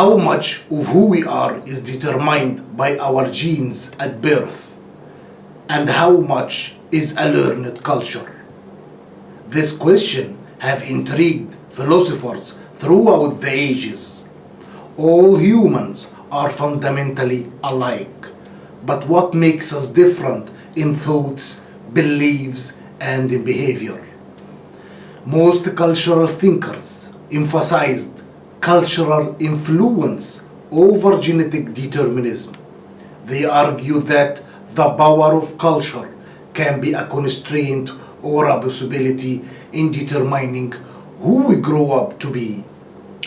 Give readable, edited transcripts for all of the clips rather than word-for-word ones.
How much of who we are is determined by our genes at birth, and how much is a learned culture? This question have intrigued philosophers throughout the ages. All humans are fundamentally alike, but what makes us different in thoughts, beliefs, and in behavior? Most cultural thinkers emphasized cultural influence over genetic determinism. They argue that the power of culture can be a constraint or a possibility in determining who we grow up to be.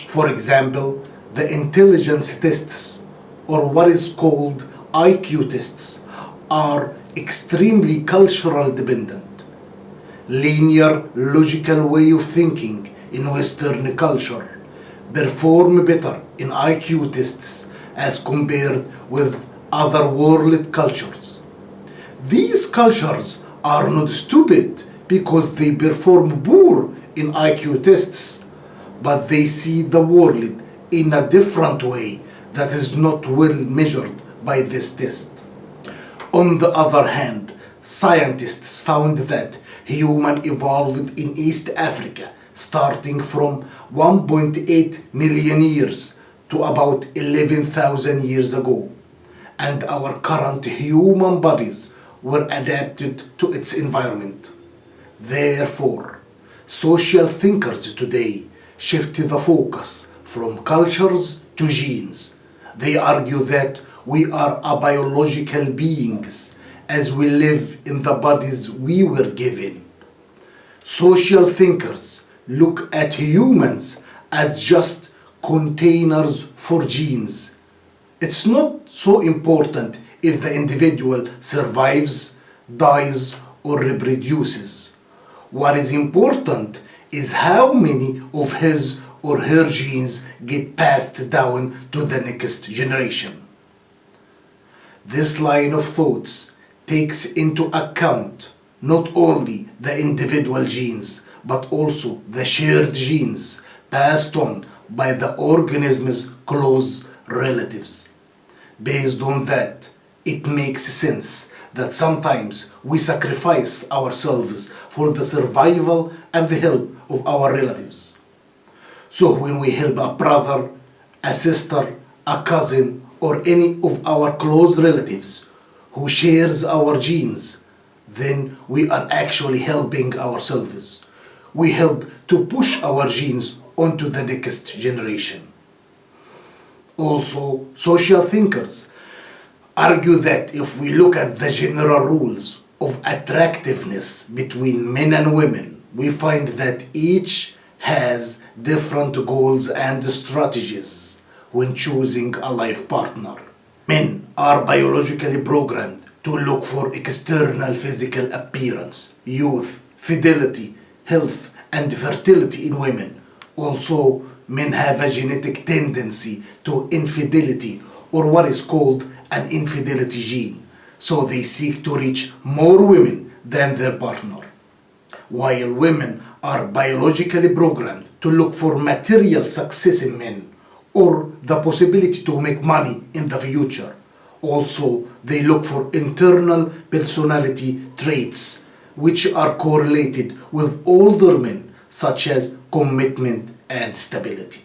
For example, the intelligence tests, or what is called IQ tests, are extremely cultural dependent. Linear, logical way of thinking in Western culture perform better in IQ tests as compared with other world cultures. These cultures are not stupid because they perform poor in IQ tests, but they see the world in a different way that is not well measured by this test. On the other hand, scientists found that humans evolved in East Africa starting from 1.8 million years to about 11,000 years ago, and our current human bodies were adapted to its environment. Therefore, social thinkers today shift the focus from cultures to genes. They argue that we are a biological beings as we live in the bodies we were given. Social thinkers look at humans as just containers for genes. It's not so important if the individual survives, dies, or reproduces. What is important is how many of his or her genes get passed down to the next generation. This line of thoughts takes into account not only the individual genes, but also the shared genes passed on by the organism's close relatives. Based on that, it makes sense that sometimes we sacrifice ourselves for the survival and the help of our relatives. So when we help a brother, a sister, a cousin, or any of our close relatives who shares our genes, then we are actually helping ourselves. We help to push our genes onto the next generation. Also, social thinkers argue that if we look at the general rules of attractiveness between men and women, we find that each has different goals and strategies when choosing a life partner. Men are biologically programmed to look for external physical appearance, youth, fidelity, health, and fertility in women. Also, men have a genetic tendency to infidelity, or what is called an infidelity gene, so they seek to reach more women than their partner. While women are biologically programmed to look for material success in men, or the possibility to make money in the future, also they look for internal personality traits which are correlated with older men, such as commitment and stability.